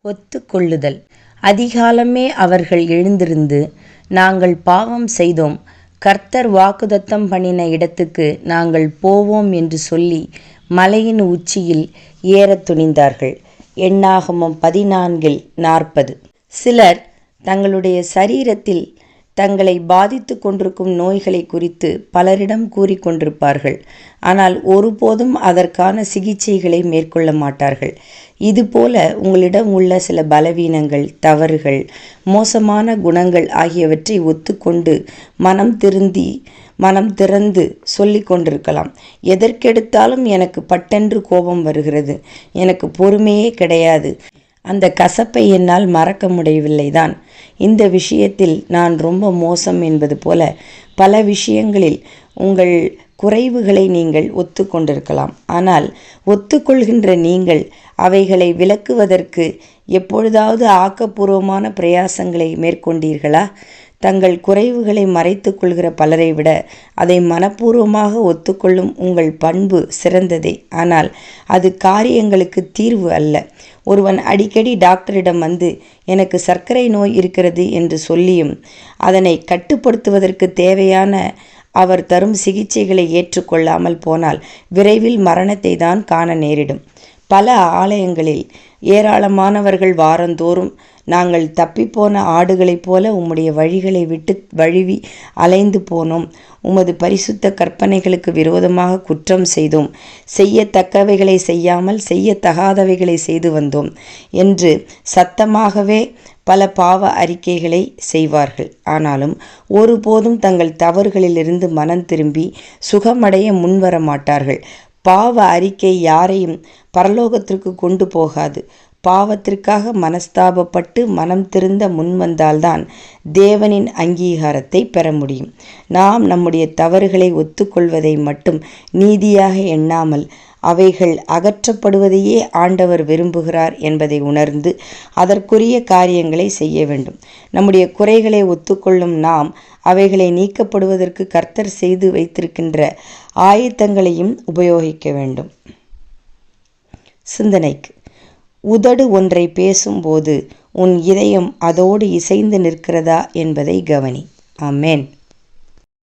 ஒத்துக்கொள்ளுதல். அதிகாலமே அவர்கள் எழுந்திருந்து, நாங்கள் பாவம் செய்தோம், கர்த்தர் வாக்குத்தத்தம் பண்ணின இடத்துக்கு நாங்கள் போவோம் என்று சொல்லி மலையின் உச்சியில் ஏறத் துணிந்தார்கள். எண்ணாகமம் 14:40. சிலர் தங்களுடைய சரீரத்தில் தங்களை பாதித்து கொண்டிருக்கும் நோய்களை குறித்து பலரிடம் கூறிக்கொண்டிருப்பார்கள். ஆனால் ஒருபோதும் அதற்கான சிகிச்சைகளை மேற்கொள்ள மாட்டார்கள். இதுபோல உங்களிடம் உள்ள சில பலவீனங்கள், தவறுகள், மோசமான குணங்கள் ஆகியவற்றை ஒத்துக்கொண்டு மனம் திறந்து சொல்லிக் கொண்டிருக்கலாம். எதற்கெடுத்தாலும் எனக்கு பட்டென்று கோபம் வருகிறது, எனக்கு பொறுமையே கிடையாது, அந்த கசப்பை என்னால் மறக்க முடியவில்லைதான், இந்த விஷயத்தில் நான் ரொம்ப மோசம் என்பது போல பல விஷயங்களில் உங்கள் குறைவுகளை நீங்கள் ஒத்துக்கொண்டிருக்கலாம். ஆனால் ஒத்துக்கொள்கின்ற நீங்கள் அவைகளை விலக்குவதற்கு எப்பொழுதாவது ஆக்கப்பூர்வமான பிரயாசங்களை மேற்கொண்டீர்களா? தங்கள் குறைவுகளை மறைத்து கொள்கிற பலரை விட அதை மனப்பூர்வமாக ஒத்துக்கொள்ளும் உங்கள் பண்பு சிறந்ததே. ஆனால் அது காரியங்களுக்கு தீர்வு அல்ல. ஒருவன் அடிக்கடி டாக்டரிடம் வந்து எனக்கு சர்க்கரை நோய் இருக்கிறது என்று சொல்லியும் அதனை கட்டுப்படுத்துவதற்கு தேவையான அவர் தரும் சிகிச்சைகளை ஏற்றுக்கொள்ளாமல் போனால் விரைவில் மரணத்தை தான் காண நேரிடும். பல ஆலயங்களில் ஏராளமானவர்கள் வாரந்தோறும் நாங்கள் தப்பிப்போன ஆடுகளைப் போல உம்முடைய வழிகளை விட்டு வழுவி அலைந்து போனோம், உமது பரிசுத்த கற்பனைகளுக்கு விரோதமாக குற்றம் செய்தோம், செய்யத்தக்கவைகளை செய்யாமல் செய்யத்தகாதவைகளை செய்து வந்தோம் என்று சத்தமாகவே பல பாவ அறிக்கைகளை செய்வார்கள். ஆனாலும் ஒருபோதும் தங்கள் தவறுகளிலிருந்து மனம் திரும்பி சுகமடைய முன்வர மாட்டார்கள். பாவ அறிக்கை யாரையும் பரலோகத்திற்கு கொண்டு போகாது. பாவத்திற்காக மனஸ்தாபப்பட்டு மனம் திருந்த முன்வந்தால்தான் தேவனின் அங்கீகாரத்தை பெற முடியும். நாம் நம்முடைய தவறுகளை ஒத்துக்கொள்வதை மட்டும் நீதியாக எண்ணாமல் அவைகள் அகற்றப்படுவதையே ஆண்டவர் விரும்புகிறார் என்பதை உணர்ந்து அதற்குரிய காரியங்களை செய்ய வேண்டும். நம்முடைய குறைகளை ஒத்துக்கொள்ளும் நாம் அவைகளை நீக்கப்படுவதற்கு கர்த்தர் செய்து வைத்திருக்கின்ற ஆயத்தங்களையும் உபயோகிக்க வேண்டும். சிந்தனைக்கு: உதடு ஒன்றை பேசும்போது உன் இதயம் அதோடு இசைந்து நிற்கிறதா என்பதை கவனி. ஆமென்.